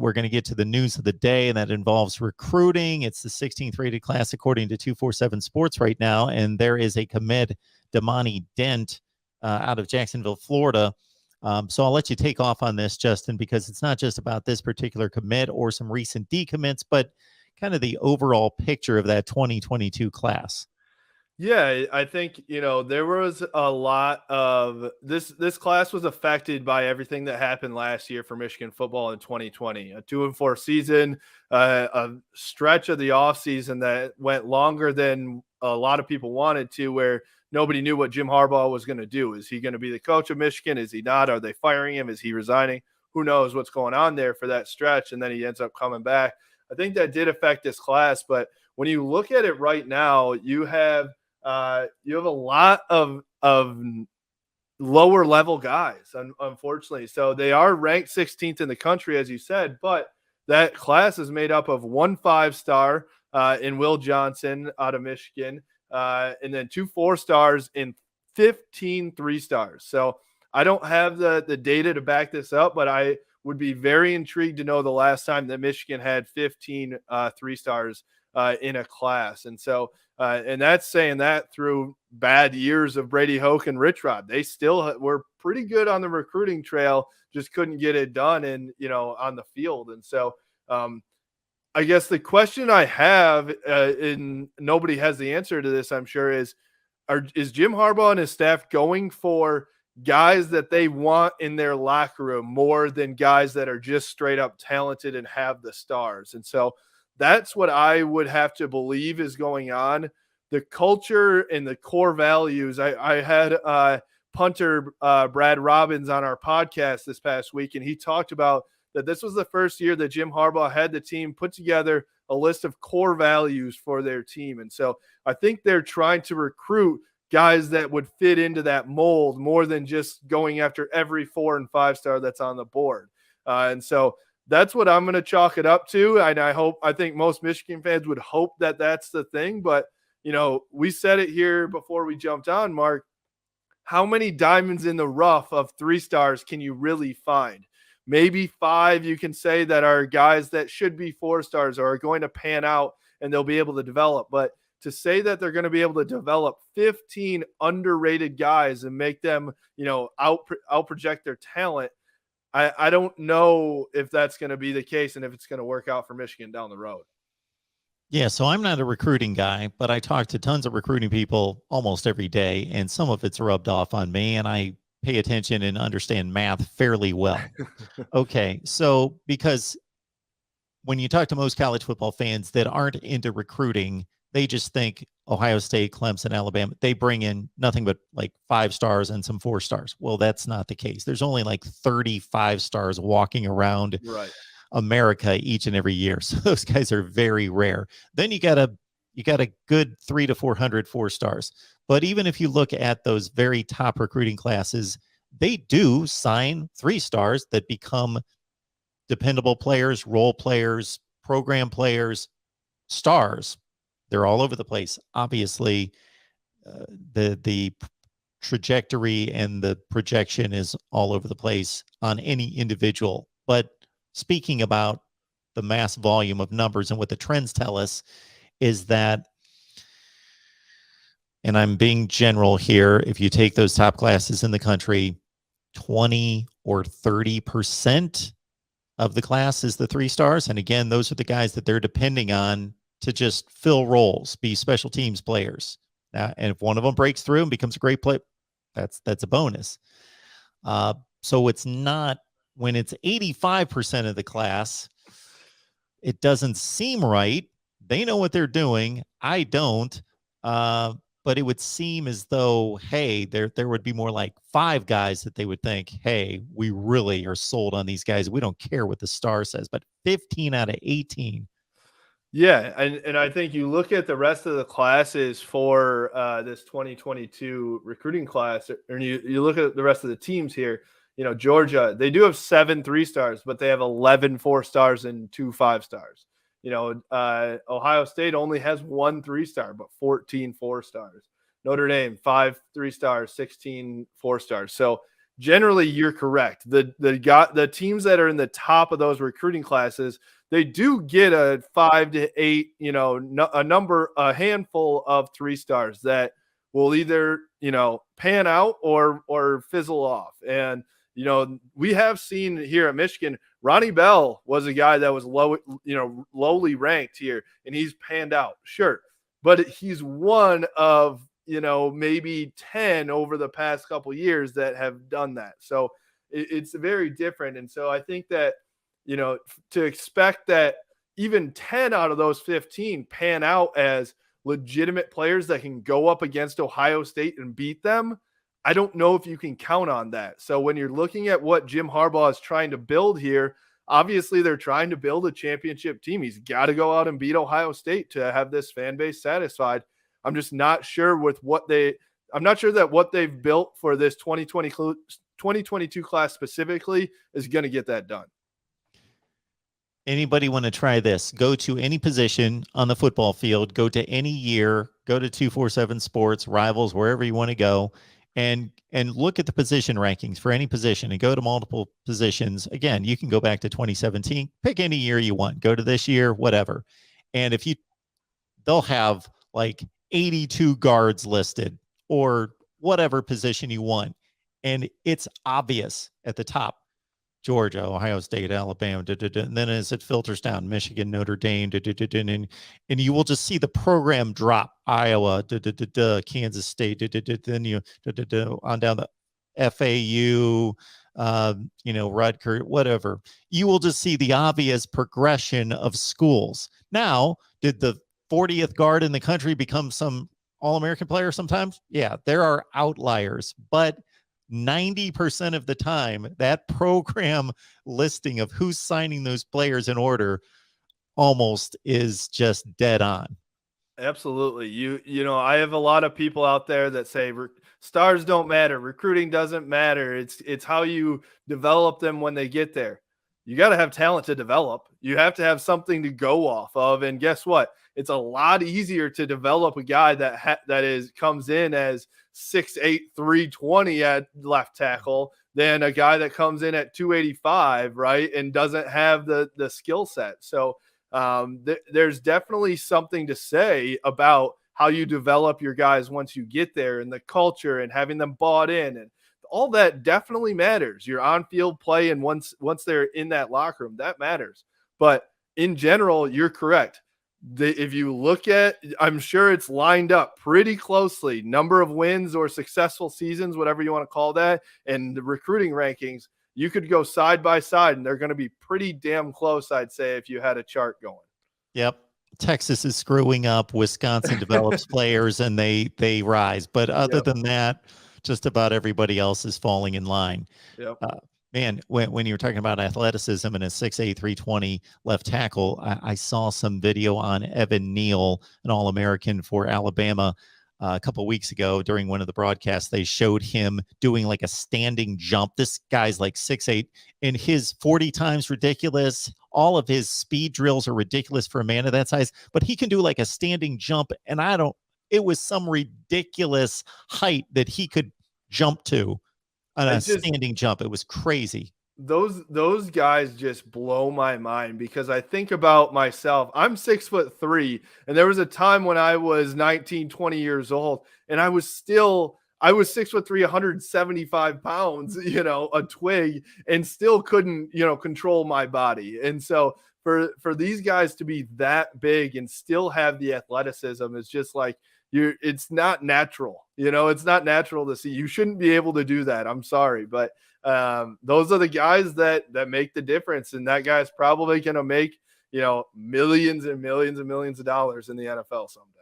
we're going to get to the news of the day, and that involves recruiting. It's the 16th rated class according to 247 Sports right now, and there is a commit, Damani Dent, out of Jacksonville, Florida. So I'll let you take off on this, Justin, because it's not just about this particular commit or some recent decommits, but kind of the overall picture of that 2022 class. Yeah, I think, there was a lot of this class was affected by everything that happened last year for Michigan football in 2020. A 2-4 season, a stretch of the offseason that went longer than a lot of people wanted to, where nobody knew what Jim Harbaugh was going to do. Is he going to be the coach of Michigan? Is he not? Are they firing him? Is he resigning? Who knows what's going on there for that stretch? And then he ends up coming back. I think that did affect this class, but when you look at it right now, you have a lot of lower level guys, unfortunately. So they are ranked 16th in the country, as you said, but that class is made up of 1 5-star in Will Johnson out of Michigan, and then 2 4-stars and 15 3-stars. So I don't have the data to back this up, but I would be very intrigued to know the last time that Michigan had 15 3-stars in a class. And so, and that's saying that through bad years of Brady Hoke and Rich Rod. They still were pretty good on the recruiting trail, just couldn't get it done on the field. And so I guess the question I have, and nobody has the answer to this, I'm sure, is Jim Harbaugh and his staff going for guys that they want in their locker room more than guys that are just straight up talented and have the stars? And so that's what I would have to believe is going on. The culture and the core values. I had punter Brad Robbins on our podcast this past week, and he talked about that this was the first year that Jim Harbaugh had the team put together a list of core values for their team. And so I think they're trying to recruit guys that would fit into that mold more than just going after every 4 and 5-star that's on the board. And so that's what I'm going to chalk it up to. And I think most Michigan fans would hope that that's the thing. But, we said it here before we jumped on, Mark. How many diamonds in the rough of 3-stars can you really find? Maybe 5 you can say that are guys that should be 4-stars or are going to pan out and they'll be able to develop. But to say that they're going to be able to develop 15 underrated guys and make them, out project their talent, I don't know if that's going to be the case and if it's going to work out for Michigan down the road. Yeah, so I'm not a recruiting guy, but I talk to tons of recruiting people almost every day, and some of it's rubbed off on me, and I pay attention and understand math fairly well. Okay, so because when you talk to most college football fans that aren't into recruiting, they just think Ohio State, Clemson, Alabama, they bring in nothing but like 5-stars and some 4-stars. Well, that's not the case. There's only like 35 stars walking around America each and every year. So those guys are very rare. Then you got a good 300 to 400 4-stars. But even if you look at those very top recruiting classes, they do sign 3-stars that become dependable players, role players, program players, stars. They're all over the place. Obviously, the trajectory and the projection is all over the place on any individual. But speaking about the mass volume of numbers and what the trends tell us is that, and I'm being general here, if you take those top classes in the country, 20 or 30% of the class is the 3-stars. And again, those are the guys that they're depending on to just fill roles, be special teams players. And if one of them breaks through and becomes a great player, that's a bonus. So it's not, when it's 85% of the class, it doesn't seem right. They know what they're doing. I don't. But it would seem as though, hey, there would be more like 5 guys that they would think, hey, we really are sold on these guys. We don't care what the star says. But 15 out of 18. Yeah, and I think you look at the rest of the classes for this 2022 recruiting class, and you look at the rest of the teams here. Georgia, they do have 7 3-stars, but they have 11 4-stars and 2 5-stars. Ohio State only has 1 3-star, but 14 4-stars. Notre Dame, 5 3-stars, 16 4-stars. So generally you're correct. The teams that are in the top of those recruiting classes, they do get a 5 to 8, a handful of 3-stars that will either, pan out or fizzle off. And we have seen here at Michigan, Ronnie Bell was a guy that was lowly ranked here, and he's panned out. Sure. But he's one of, maybe 10 over the past couple years that have done that. So it's very different. And so I think that, to expect that even 10 out of those 15 pan out as legitimate players that can go up against Ohio State and beat them, I don't know if you can count on that. So when you're looking at what Jim Harbaugh is trying to build here, obviously they're trying to build a championship team. He's got to go out and beat Ohio State to have this fan base satisfied. I'm just not sure I'm not sure that what they've built for this 2022 class specifically is going to get that done. Anybody want to try this? Go to any position on the football field, go to any year, go to 247 Sports, Rivals, wherever you want to go, and look at the position rankings for any position and go to multiple positions. Again, you can go back to 2017, pick any year you want, go to this year, whatever. And they'll have like 82 guards listed or whatever position you want. And it's obvious at the top. Georgia, Ohio State, Alabama, and then as it filters down, Michigan, Notre Dame, and you will just see the program drop. Iowa, Kansas State, then you on down the FAU, Rutgers, whatever. You will just see the obvious progression of schools. Now, did the 40th guard in the country become some All-American player sometimes? Yeah, there are outliers, but 90% of the time, that program listing of who's signing those players in order almost is just dead on. Absolutely. I have a lot of people out there that say stars don't matter, recruiting doesn't matter. It's how you develop them when they get there. You got to have talent to develop. You have to have something to go off of. And guess what? It's a lot easier to develop a guy that comes in as 6'8", 320 at left tackle than a guy that comes in at 285, right, and doesn't have the skill set. So there's definitely something to say about how you develop your guys once you get there, and the culture and having them bought in, and all that definitely matters. Your on-field play, and once they're in that locker room, that matters. But in general, you're correct. If you look at, I'm sure it's lined up pretty closely, number of wins or successful seasons, whatever you want to call that, and the recruiting rankings, you could go side by side, and they're going to be pretty damn close, I'd say, if you had a chart going. Yep. Texas is screwing up. Wisconsin develops players, and they rise. But other than that, just about everybody else is falling in line. Yep. Man, when you were talking about athleticism and a 6'8", 320 left tackle, I saw some video on Evan Neal, an All-American for Alabama, a couple of weeks ago during one of the broadcasts. They showed him doing like a standing jump. This guy's like 6'8", and his 40 times ridiculous. All of his speed drills are ridiculous for a man of that size, but he can do like a standing jump, and it was some ridiculous height that he could jump to on a standing jump. It was crazy. Those guys just blow my mind, because I think about myself. I'm 6'3", and there was a time when I was 19, 20 years old, and I was 6'3", 175 pounds, a twig, and still couldn't, control my body. And so for these guys to be that big and still have the athleticism is just like, it's not natural. It's not natural to see. You shouldn't be able to do that. I'm sorry. But those are the guys that make the difference. And that guy's probably going to make, millions and millions and millions of dollars in the NFL someday.